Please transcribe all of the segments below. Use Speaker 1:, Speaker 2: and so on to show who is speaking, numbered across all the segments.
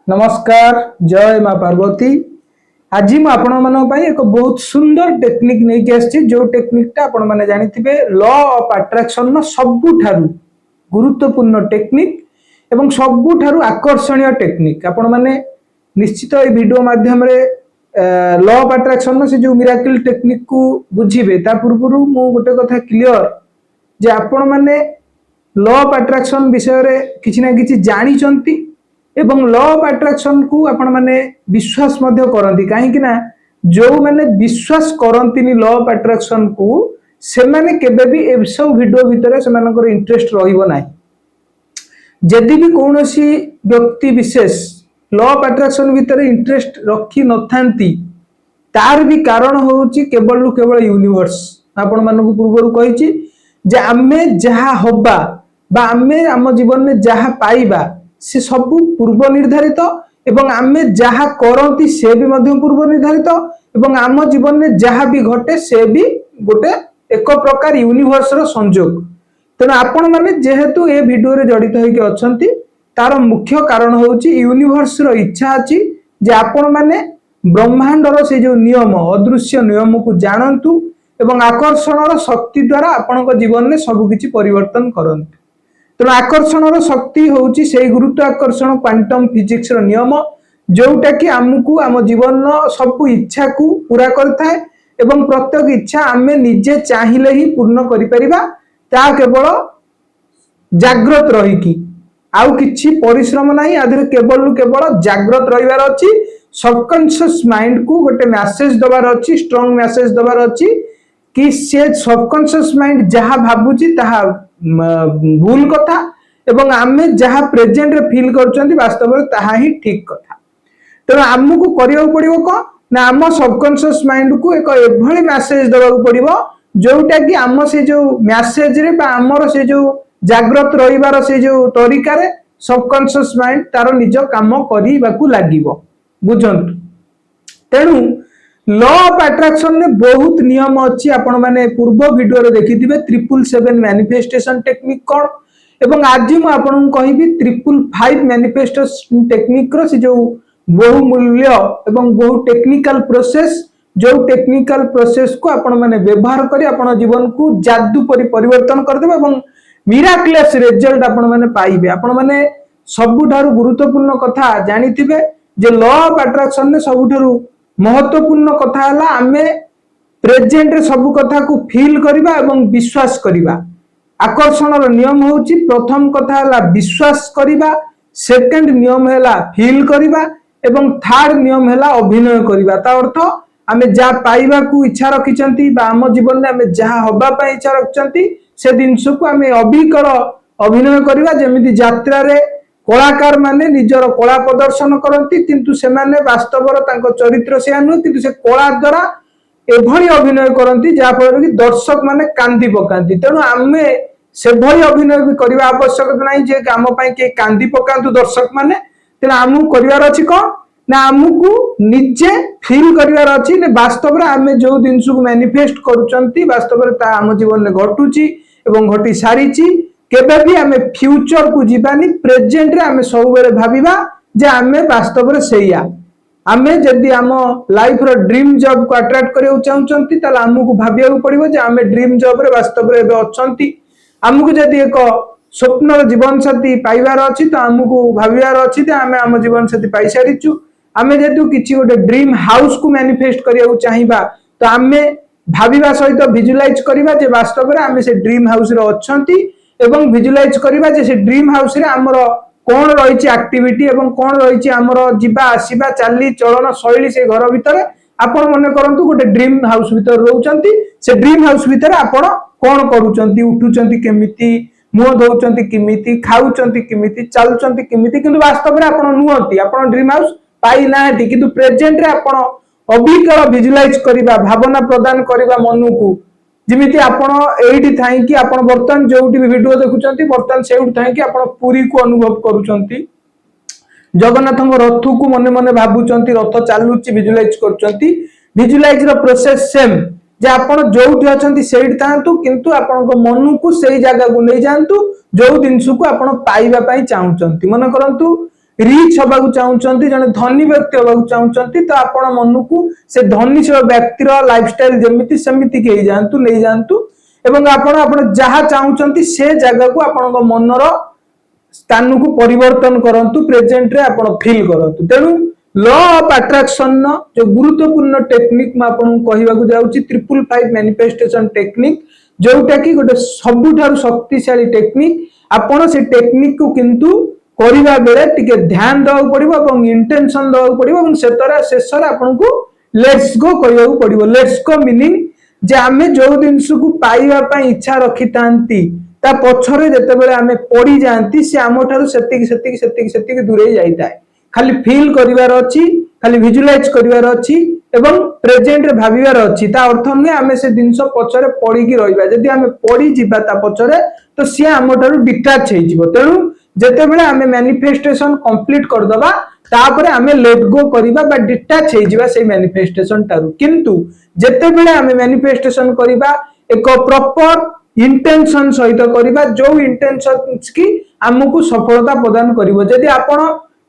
Speaker 1: नमस्कार जय माँ पार्वती। आज मैं आपण मान एक बहुत सुंदर टेक्निक नहीं आसी जो टेक्निकटा आपण मैंने जानी लॉ ऑफ अट्रैक्शन सबुठारु गुरुत्वपूर्ण टेक्निक एवं सबुठारु आकर्षणीय टेक्निक आपण मैंने निश्चित ये वीडियो माध्यम लॉ ऑफ अट्रैक्शन से जो मिराकल टेक्निक को बुझे ता पूर्व मु गोटे कथा क्लियर जे आपण मैंने लॉ ऑफ अट्रैक्शन विषय किसी ना किसी जानी एवं लॉ ऑफ अट्रैक्शन को आपण माने विश्वास मध्य करंती कहीं ना जो माने विश्वास करंती लॉ ऑफ अट्रैक्शन को से माने केबे भी ए सब वीडियो भितर से मानकर इंटरेस्ट रहिबो नाही। जदि भी कोनोसी व्यक्ति विशेष लॉ ऑफ अट्रैक्शन भितर इंटरेस्ट रखी नथांती तार भी कारण होउची केवल यूनिवर्स। आपण मानकु पूर्वरु कहिची जे आमे जहा होबा बा आमे हम जीवन में जहा पाइबा से सब पूर्व निर्धारित एवं आमे जहा करती से भी मध्य पूर्व निर्धारित एवं आम जीवन में जहा भी घटे से भी गोटे एक प्रकार यूनिवर्स रो संयोग। तेना आपण माने जेहेतु ए वीडियो रे जड़ित होइके अछंती तार मुख्य कारण होउची यूनिवर्स रो इच्छा अछि जे आपण माने ब्रह्मांड रो से जो नियम अदृश्य नियम को जानंतु एवं आकर्षण रो शक्ति द्वारा आपण जीवन में सब किछि परिवर्तन करंतु। तेणु आकर्षण शक्ति होउची से गुरुत्वाकर्षण क्वांटम फिजिक्स रो नियम जोटा कि आमको आम जीवन सब इच्छा को पूरा करता है एवं प्रत्येक इच्छा आमे निजे चाहिए ही पूर्ण करि परिबा ता केवल जागृत रहिकी आउ किछि परिश्रम नाही आधर केवल जागृत रहिबार अछि। सबकॉन्शियस माइंड को गोटे मैसेज दबार अछि स्ट्रांग मैसेज दबार अछि कि से सबकॉन्शियस माइंड जहा भाबुची ताहा भूल कथा एवं आमे जहा प्रेजेंट रे फील करछंती वास्तव में ताहा ही ठीक कथा। तेणु आमको करियो पड़िबो को ना आम सबकॉन्शियस माइंड को एक एभली मैसेज दबाक पड़िबो जोटा कि आम से जो मैसेज रे बा हमर से जो जागृत रहिबार से जो तरीका रे सबकॉन्शियस माइंड तार निज काम करिबाकू लागिबो बुझंतु। तेणु लॉ ऑफ अट्रैक्शन में बहुत नियम अच्छी आपण माने पूर्व वीडियो रे देखिथिबे 777 मैनिफेस्टेशन टेक्निक कोन एवं आज मु आपन कहिबी 555 मैनिफेस्टेशन टेक्निक रो से जो बहुमूल्य एवं बहु टेक्निकल प्रोसेस जो टेक्निकल प्रोसेस को आपण माने व्यवहार करी आपण जीवन को जादू परि परिवर्तन कर देबे एवं मिराकुलस रिजल्ट आपण माने पाइबे। आपण माने सबुठारु गुरुत्वपूर्ण कथा जानिथिबे जे लॉ ऑफ अट्रैक्शन ने सबुठारु महत्वपूर्ण कथा है आमे प्रेजेंट रे सब कथा को फील करिबा एवं विश्वास करिबा। आकर्षण रो नियम होउची प्रथम कथा है विश्वास करिबा सेकंड नियम है फील करिबा एवं थर्ड नियम है अभिनय करिबा। ता अर्थ आमे जा पाइबा को इच्छा रखिचंती बा हम जीवन में आमे जहा होबा पई इच्छा रखचंती से दिनस को आमे अभिकर अभिनय करिबा। जेमिति यात्रा रे कलाकार माने निजर कला प्रदर्शन करती किंतु से माने वास्तव तांको चरित्र से नु किंतु से कला द्वारा एभली अभिनय करती जहा फल कि दर्शक माने कांदी पकांती। तेणु आमे से भली अभिनय भी करबा आवश्यक नाही जे काम पई के कांदी पकांतु दर्शक माने। तेणु आमु करिवार अछि कोन ना आमुको निजे फील करिवार अछि ने वास्तव रे आमे जो दिन को मैनिफेस्ट करूचंती वास्तव रे ता हम जीवन में घटुची एवं घटी सारीची। केबे भी आमे फ्यूचर को जीवानी प्रेजेंट रे आमे सब बेले भाबिबा जे आमे वास्तव रे सेया आमे जदी आम लाइफ रो ड्रीम जॉब को अट्रैक्ट करियो चाहउचंती ताला हमकु भाबिया पड़िबो जे आमे ड्रीम जॉब रे वास्तव रे एबे अछंती। हमकु जदी एक स्वप्न जीवन साथी पाइबार अछि त हमकु भाबियार अछि जे आमे आम जीवन साथी पाइ सारिचु। आमे जदी किछि गोटे ड्रीम हाउस को मैनिफेस्ट करियो चाहिबा त आमे भाबिबा सहित विजुअलाइज करिबा जे वास्तव रे आमे से ड्रीम हाउस रे अछंती एवं विजुअलाइज करिबा जे से ड्रीम हाउस रे हमरो कोन रहिछि एक्टिविटी एवं कोन रहिछि हमरो जिबा आसीबा चाली चलन शैली से घर भितर आपण मने करंतु गोटे ड्रीम हाउस भितर रहउचंती से ड्रीम हाउस भितर आपण कोन करूचंती उठुचंती केमिति मुह धोउचंती केमिति खाउचंती केमिति चालुचंती केमिति किंतु वास्तव रे आपण नुहंती आपण ड्रीम हाउस पाई नाहंती किंतु प्रेजेंट रे आपण अभिकर विजुअलाइज करिबा भावना प्रदान करिबा मनु जिमिति आपण एठी थाई कि आपण बर्तन जोटी वीडियो देखुचंती बर्तन सेउठ थाई कि आपण पूरी को अनुभव करूचंती जगन्नाथଙ୍କ रथ को मने मने भाबुचंती रथ चालुची विजुअलाइज करचंती। विजुअलाइज रो प्रोसेस सेम जे आपण जोटी अछंती सेठी थांतु किंतु आपनको मन को सेही जगह को नै जानतु जो दिनसु को आपण पाइबा पई चाहउचंती। मन करंतु रिच हवा चाहूँगी जन धनी व्यक्ति हवा चाहूँगी तो आपण मन को से धनीशील व्यक्तिर लाइफस्टाइल जमी सेमती नहीं जातु एवं आपण जहाँ चाहूँगी से जगह को आपण मनर स्थान को परिवर्तन करंतु प्रेजेंट रे आपण फील करंतु तेणु लॉ ऑफ अट्रैक्शन जो गुरुत्वपूर्ण टेक्निक मैं आपको कहवाक जाऊँगी 555 मैनिफेस्टेशन टेक्निक जोटा कि गोटे सबुठारु शक्तिशाली टेक्निक आपण से टेक्निक को किंतु करबा बेले टिके ध्यान देवा पड़िबो और इंटेंशन देवा पड़िबो और सेतरा शेषर आपनको लेट्स गो कहवाक पड़िबो लेट्स गो मीनिंग जे आमे जो जिनस को पाइबा पई इच्छा रखि तांती ता पछरे जेतेबेले आमे पड़ी जांती से आमठारु सेतिक दूरे जाइताय खाली फील करिवार अछि खाली विजुअलाइज करिवार अछि एवं प्रेजेंट रे भाबिवार अछि ता अर्थ नै आमे से जिनस पछरे पड़ी की रहिबा जदि आमे पड़ी जिबा ता पछरे तो से आमठारु डिटैच हे जिवो तेनु जेतेबेले आमे मैनिफेस्टेशन कंप्लीट कर दबा तापरे आमे लेट गो करिबा बा डिटैच हे जिबा से मैनिफेस्टेशन तारु किंतु जेतेबेले आमे मैनिफेस्टेशन करिबा एक प्रॉपर इंटेंशन सहित करिबा जो इंटेंशन की हमकु सफलता प्रदान करिवो यदि आपण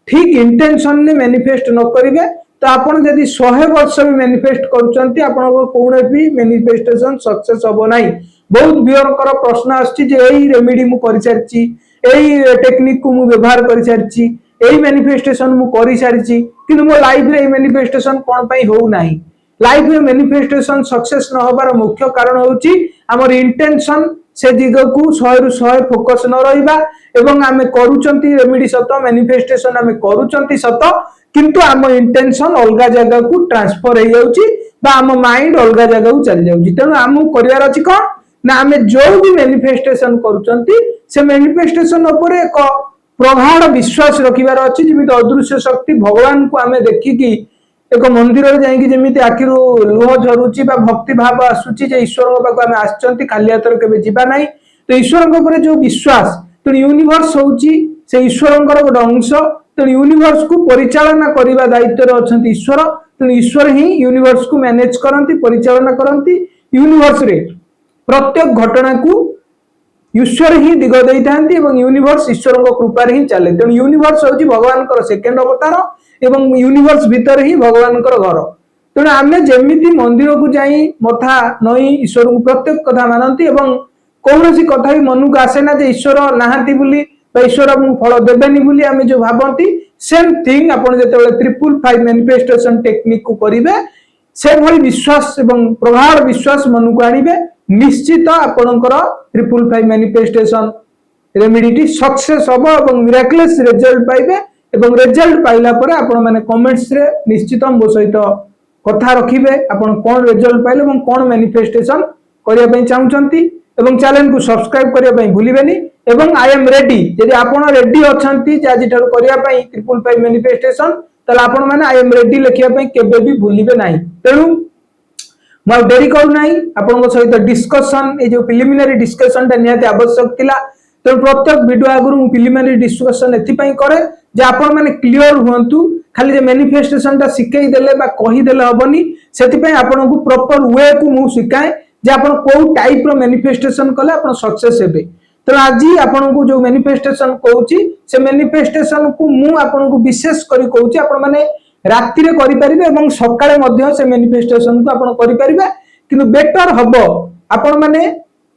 Speaker 1: ठीक इंटेंशन ने मैनिफेस्ट न करिवे तो आपण यदि 100 वर्ष भी मैनिफेस्ट करूचंती आपण कोने भी मैनिफेस्टेशन सक्सेस होबो नाही बहुत बियरकर प्रश्न आछि जे एई रेमेडी मु करि सारछि एई टेक्निक को मु व्यवहार करि सारछि एई मैनिफेस्टेशन मु करि सारछि किंतु मो लाइफ रे एई मैनिफेस्टेशन कोन पई हो नाही लाइफ में मैनिफेस्टेशन सक्सेस न होबार मुख्य कारण होची हमर इंटेंशन से दिग को 100 रु 100 फोकस न रहिबा एवं आमे करूचंती रेमेडी सत मैनिफेस्टेशन आमे करूचंती सत किंतु आम इंटेंशन अलग जगह को ट्रांसफर हो जाउची बा आम माइंड अलग जगह को चली जाउची तेनु आम करिवार अछि कोन ना आमे जो भी मैनिफेस्टेशन करूचंती से मैनिफेस्टेशन ऊपर एक प्रगाढ़ विश्वास रखिबार अछि जेमिति अदृश्य शक्ति भगवान को आमे देखि कि एक मंदिर रे जाई कि जेमिति आखिरु लुह झरुची बा भक्ति भाव आसुची जे ईश्वर को पाको आमे आछंती खाली हाथ रे केबे जिबा नाही तो ईश्वर को ऊपर जो विश्वास तो यूनिवर्स होची से ईश्वर गोटे अंश तो यूनिवर्स को परिचालना करने दायित्व अच्छा ईश्वर तो ईश्वर ही यूनिवर्स को मैनेज करती परिचालना करती यूनिवर्स रे प्रत्येक घटना को ईश्वर ही दिग दे था यूनिवर्स ईश्वर कृपा ही चले तेणु यूनिवर्स हूँ भगवान सेकेंड अवतार एवं यूनिवर्स भितर ही भगवान घर तेणु आम जमी मंदिर को जाई मथा नई ईश्वर को प्रत्येक कथा मानती कौन सी कथा भी मन को आसे ना ईश्वर नहांती बोली ईश्वर फल देवेनि बोली आम जो भावती सेम थिंग आप जो 555 मैनिफेस्टेशन टेक्निक को करेंगे से भली विश्वास एवं प्रगाढ़ विश्वास मन को आनिबे निश्चित आपणकर 555 मैनिफेस्टेशन रेमेडी सक्सेस हम और मिराक्युलस रिजल्ट पाइबे एवं रिजल्ट पाइला परे आपण माने कमेंट्स रे निश्चित मो सहित कथा रखिबे आपण कोन रिजल्ट पाइले एवं कोन मैनिफेस्टेशन करिया पई चाहुचंती एवं चैनल को सब्सक्राइब करिया पई भूलिबेनी एवं आई एम रेडी यदि आपण रेडी अछंती जे आज ठार करिया पई 555 मैनिफेस्टेशन तले आपण माने आई एम रेडी लिखिया पई केबे भी भूलिबे नाही तेनु म डेरी करू नाही आपण सहित डिस्कशन ए जो प्रिलिमिनरी डिस्कशन ता निहाती आवश्यक थिला तो प्रत्येक वीडियो आगु मु प्रिलिमिनरी डिस्कशन एथि पई करे जे आपण माने क्लियर हुंतु खाली जे मैनिफेस्टेशन ता सिखै देले बा कहि देले हबनी सेति पई आपण को प्रॉपर वे को मु सिखाए जे आपण को टाइप रो मैनिफेस्टेशन कले आपण सक्सेस हेबे तो आज आपण को जो मैनिफेस्टेशन कहूची से मैनिफेस्टेशन को मु आपण को विशेष करी कहूची आपण माने रात्रि रे करि परिबे एवं सकाळे मध्ये से मैनिफेस्टेशन को आपण करि परिबे किंतु बेटर हबो आपण माने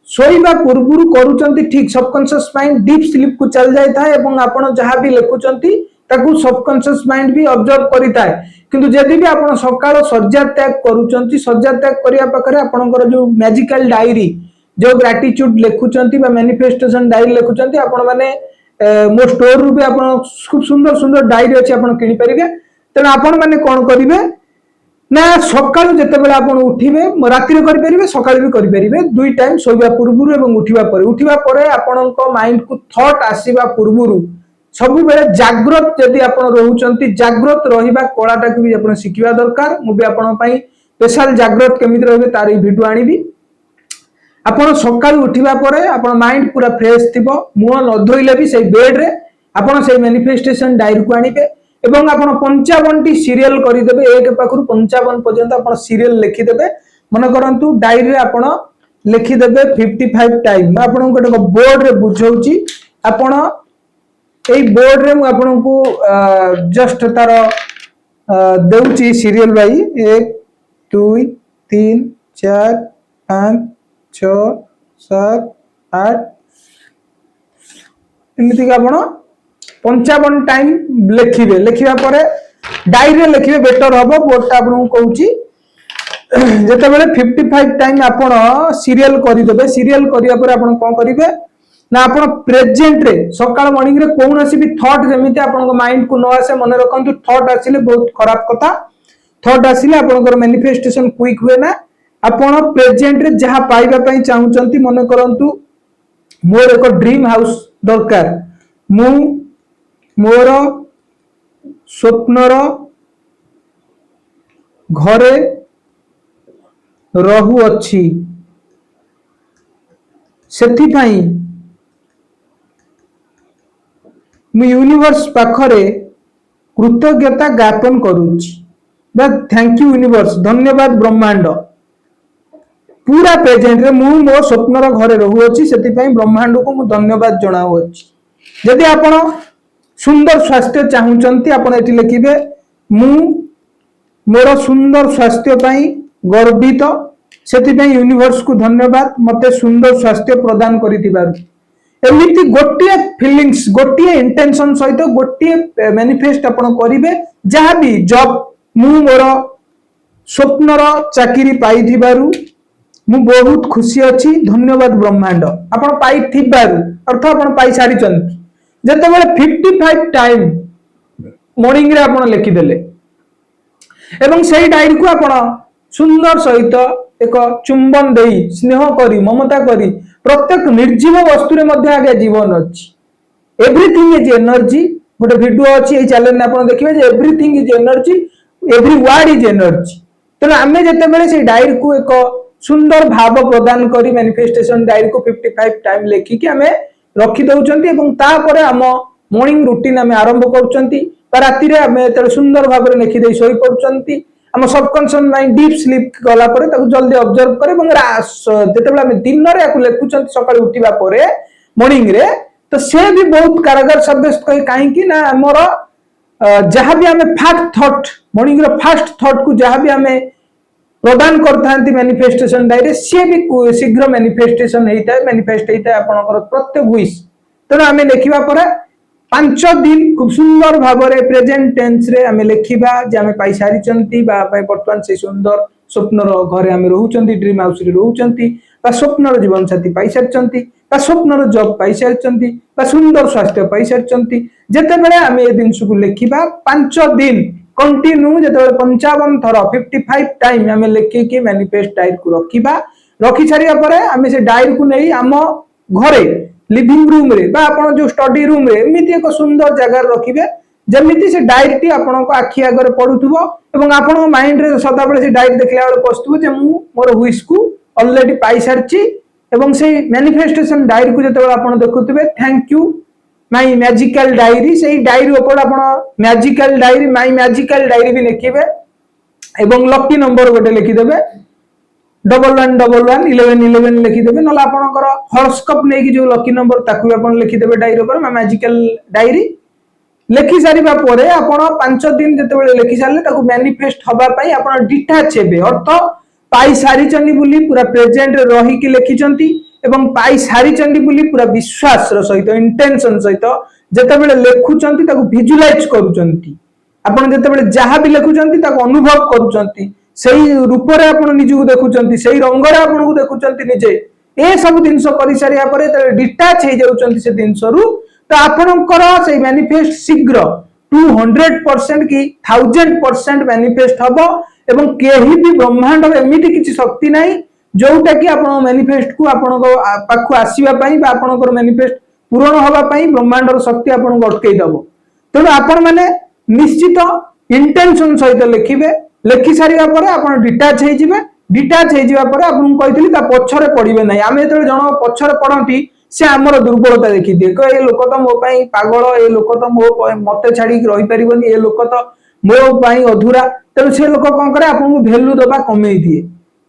Speaker 1: सोईबा पूर्वरु करूचंती ठीक सबकॉन्शियस माइंड डीप स्लीप को चल जाय था एवं आपण जहां भी लिखुचंती ताकू सबकॉन्शियस माइंड भी ऑब्जर्व करिता है किंतु जदि भी आपण सकाळ सज्जा त्याग करूचंती सज्जा त्याग करिया पाखरे आपणकर जो मैजिकल डायरी जो ग्रेटिट्यूड लिखुचंती बा मैनिफेस्टेशन डायरी लिखुचंती आपण माने मो स्टोर रु भी आपण खूब सुंदर सुंदर डायरी अछि आपण किनि परिबे तने आपण माने कोन करिवे ना सकाळ जेतेबेला आपण उठिबे रात्रि करि परिबे सकाळ भी करि परिबे दुई टाइम सोइबा पूर्वरु एवं उठिबा परे आपणक माइंड को थॉट आसीबा पूर्वरु सब बेले जागृत यदि आपण रहउचंती जागृत रहिबा कलाटा को भी आपण सिखिबा दरकार मु भी आपण पई स्पेशल जागृत केमिति रहबे तार वीडियो आनिबी आपण सकाळ उठिबा परे आपण माइंड पूरा फ्रेश थिबो मुह न धोइले भी सेई बेड रे आपण सेई मैनिफेस्टेशन डायरी को आनिबे एवं आपण 55 टी सीरियल करि देबे एक पाखरु 55 पर्यंत आपण सीरियल लिखि देबे मन करंतु डायरी रे आपण लिखि देबे 55 टाइम आपण गोटे बोर्ड रे बुझौची आपण এই बोर्ड रे मु आपन को जस्ट तार देउची सीरियल बाई 1 2 3 4 5 6 7 8 एमती का आपण 55 टाइम लिखिबे लिखिबा परे डायरी रे लिखिबे बेटर हबो बोर्ड ता आपन को कहूची जेते बेले 55 टाइम आपण सीरियल करि देबे सीरियल करिया परे आपण कोन करिवे ना आपण प्रेजेंट रे सकाळ मॉर्निंग रे कोनोसी भी थॉट जेमिति आपण को माइंड को न आसे मन रखंतु थॉट आसिले बहुत खराब कथा थॉट आसिले आपण को मैनिफेस्टेशन क्विक हुए ना आपण प्रेजेंट रे जहा पाइबा पई चाहुचंती मन करंतु मोर एक ड्रीम हाउस दरकार मु मोर स्वप्नर घरे रहू अच्छी सेथि पई मु यूनिवर्स पाखरे कृतज्ञता ज्ञापन करूची थैंक यू यूनिवर्स धन्यवाद ब्रह्मांड पूरा प्रेजेंट रे मु मो स्वप्नर घरे रहू अछि सेति पई ब्रह्मांड को मु धन्यवाद जणाउ अछि यदि आपण सुंदर स्वास्थ्य चाहुचंती आपण एठी लिखिबे मु मोर सुंदर स्वास्थ्य पई गर्वित सेति पई यूनिवर्स को धन्यवाद मते सुंदर स्वास्थ्य प्रदान करितिबारु एमिति गोटिए फीलिंग्स गोटिए इंटेंशन सहित गोटिए मैनिफेस्ट आपण करिवे जहां भी जॉब मु मोर स्वप्नर चाकरी पाई थिबारु मु बहुत खुशी अछि धन्यवाद ब्रह्मांड आपण पाई थिबारु अर्थ आपण पाई सारी चंती जते बेले 55 टाइम मॉर्निंग रे आपण लिखि देले एवं सेही डायरी को आपण सुंदर सहित एक चुंबन देई स्नेह करी ममता करी प्रत्येक निर्जीव वस्तु रे मध्य आगे जीवन अछि एवरीथिंग इज एनर्जी गोटे वीडियो अछि ए चैनल ने आपण देखिबे जे everything is energy every word is energy तने आमे जते बेले से डायरी को एक सुंदर भाव प्रदान करी मैनिफेस्टेशन डायरी को 55 टाइम लेखि कि आमे रखि दउचंती एवं ता परे हम मॉर्निंग रूटीन आमे आरंभ करूचंती राति रे आमे एते सुंदर भाव रे लेखि देई सोई पड़चंती हम सबकॉन्शियस माइंड डीप स्लीप गला परे ताकू जल्दी ऑब्जर्व करे एवं जते बेले हम दिन रे आकू लेखुचंती सकाळ उठिबा परे मॉर्निंग रे तो से भी बहुत कारगर सब्जेक्ट कहि काहे कि ना हमर जहां भी हमें फास्ट थॉट मॉर्निंग रो फास्ट थॉट को जहां भी हमें प्रदान करथांती मैनिफेस्टेशन डायरी से भी शीघ्र मैनिफेस्टेशन हेता मैनिफेस्ट हेता आपनकर प्रत्येक विश तनो हमें लेखिबा परे 5 दिन खूब सुंदर भाव रे प्रेजेंट टेंस रे हमें लेखिबा जे हमें पाई सारी चंती बा वर्तमान से सुंदर स्वप्नर घरे हमें रहउचंती ड्रीम हाउस रे रहउचंती बा स्वप्नर जीवन साथी पाई सारी चंती बा स्वप्नर जॉब पाई सारी चंती बा सुंदर स्वास्थ्य पाई सारी चंती जते बेले हमें ए दिन सुकु लेखिबा 5 दिन कंटिन्यू जते 55 थर 55 टाइम हमें लेखि के मैनिफेस्ट डायरी को रखिबा रखि छारिया परे हमें से डायरी को नै हम घरे लिविंग रूम रे बा आपण जो स्टडी रूम रे एमिति एक सुंदर जगह रखिबे जेमिति से डायरी टी आपण को आखि आगर पडुथबो एवं आपण माइंड रे सदा बेले से डायरी देखला बेले पस्तुबो जे मु मोर विश को ऑलरेडी पाई सारची एवं से मैनिफेस्टेशन डायरी को जते बेले आपण देखुथबे thank you my magical diary से डायरी ऊपर आपण magical diary my magical diary भी लिखिबे एवं लकी नंबर गोटे लिखि देबे 111111 लिखि देबे नला आपनकर हॉरोस्कोप नै कि जो लकी नंबर ताकू आपण लिखि देबे डायरी ऊपर मैजिकल डायरी लिखि सारिबा परे आपण 5 दिन जते बेले लिखि सारले ताकू मैनिफेस्ट हबा पई आपण डिटैच हेबे अर्थ पाई सारी चंदी बुली पूरा प्रेजेंट रे रही कि लिखि चंती एवं पाई सारी चंदी बुली पूरा विश्वास रो सहित इंटेंशन सहित जते बेले लेखुचंती ताकू विजुअलाइज करूचंती आपण जते बेले जहा भी लेखुचंती ताकू अनुभव करूचंती सेही रूप रे आपण निजु देखुचंती सेही रंग रे आपण को देखुचंती निजे ए सब दिनस करि सारिया परे डिटैच हे जाउचंती से दिनस रु तो आपनकर से मैनिफेस्ट शीघ्र 200% की 1000% मैनिफेस्ट हबो एवं केही भी ब्रह्मांड रे एमिति किछि शक्ति नाही जोटा कि आपण मैनिफेस्ट को आपण को पाखु आसीबा पई बा आपनकर मैनिफेस्ट पूर्ण होबा पई ब्रह्मांड रो शक्ति आपण को अटकई दबो तो आपण माने निश्चित इंटेंशन सहित लिखिबे लेखि सारिया परे आपण डिटैच हे जिबा परे आपण कहितली ता पछरे पडिबे नै आमे एतले जण पछरे पडंती से हमर दुर्बलता देखि दिए ए लोक तो मो पई पागल ए लोक तो मो मते छाडी रहि परिबनी ए लोक तो मो पई अधूरा त से लोक कोन करे आपण को वैल्यू दबा कमेई दिए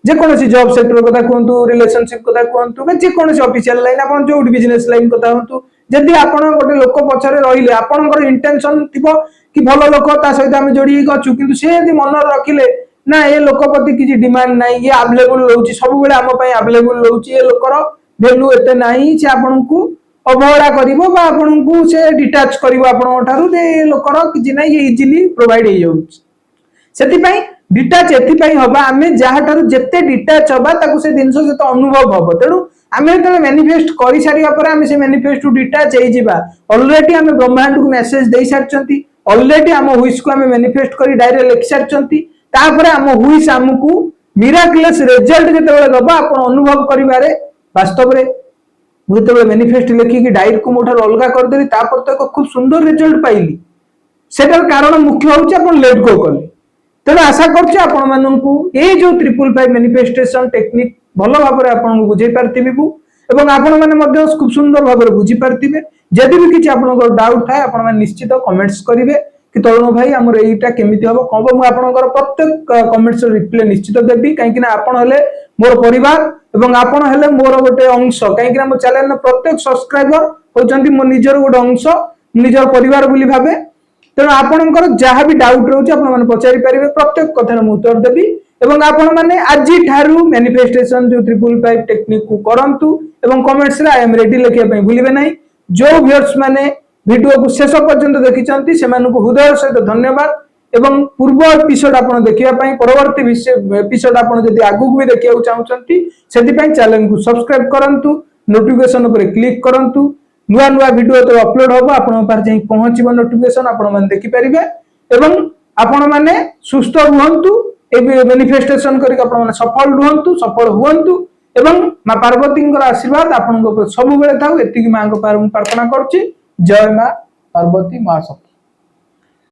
Speaker 1: जे कोनोसी जॉब सेक्टर कथा कहंतु रिलेशनशिप कथा कहंतु जे कोनोसी ऑफिशियल लाइन आपण जो बिजनेस लाइन कथा कहंतु जदि आपण गोटे लोक पछरे रहिले आपणकर इंटेंशन थिबो कि भलो लोक ता सहित आमे जोड़ी गछु किंतु से यदि मन रखिले ना ए लोक प्रति किछि डिमांड नाही ये अवेलेबल रहउची सब बेले हम पई अवेलेबल रहउची ए लोकर वैल्यू एते नाही से आपनकू अवहेला करिवो बा आपनकू से डिटैच करिवो आपन ठारू जे लोकर किछि नाही ये इजीली प्रोवाइड हे जाउची सेति पई डिटैच एति पई हबा आमे जहा ठारू जत्ते डिटैच हबा ताकू से दिनसो से तो अनुभव हबो तेनु आमे त मैनिफेस्ट करि सारिया पर आमे से मैनिफेस्ट टू डिटैच हे जिबा ऑलरेडी आमे ब्रह्मांड को मेसेज देई सारचंती ऑलरेडी हम हुइस को आमे मैनिफेस्ट करि डायरेक्ट लिख सारचंती तापरे हम हुइस हमकू मिराकुलस रिजल्ट जेतेबेले दबा आपण अनुभव करिवारे वास्तव रे जेतेबेले मैनिफेस्ट लिखि कि डायरी को मोठा अलगा कर देली तापर तो एक खूब सुंदर रिजल्ट पाइली सेटार कारण मुख्य होउची आपण लेट गो कले तेणु आशा करछि आपण माननकू ए जो 555 मैनिफेस्टेशन टेक्निक भलो भाबरे आपण को बुझै पारथिबि एवं आपण माने मध्ये खूब सुंदर भाबरे बुझी पारथिबे जदि भी किछि आपनकर डाउट थाए आपण माने निश्चित कमेंट्स करिवे कि तरुण भाई हमर एटा केमिति हबो कहबो मु आपनकर प्रत्येक कमेंट्स रिप्लाई निश्चित देबी काहे कि ना आपण हले मोर परिवार एवं आपण हले मोर गोटे अंश काहे कि ना मो चैनल न प्रत्येक सब्सक्राइबर होचंती मो निजर गोटे अंश निजर परिवार बोली भाबे तेणु आपणकर जहाँ भी डाउट रोचे आपण माने पचारि परिबे प्रत्येक कथार मु उत्तर देबी एवं आपण माने आजि ठारू मैनिफेस्टेशन जो 555 टेक्निक को करंतु एवं कमेंट्स रे आई एम रेडी लिखिया पई भूलिबे नाही जो व्यूअर्स माने वीडियो को शेष पर्यंत देखिचंती सेमानकु को हृदय सहित धन्यवाद एवं पूर्व एपिसोड आपण देखिया पई परवर्ती एपिसोड आपण जदि आगु भी देखिया चाहउचंती सेति पई चैनल को सब्सक्राइब करंतु नोटिफिकेशन ऊपर क्लिक करंतु नुआ नुआ वीडियो तो अपलोड होबो आपण पार जाई पहुंचीबो नोटिफिकेशन आपण माने देखि परिबे एवं आपण माने सुस्थ रहंतु ए मैनिफेस्टेशन करिक आपण माने सफल रहंतु सफल हुवंतु एवं मां पार्वतींकर आशीर्वाद आपन सब बेले थाउ एतिकी मां को पार प्रार्थना करछि जय मां पार्वती मां सब।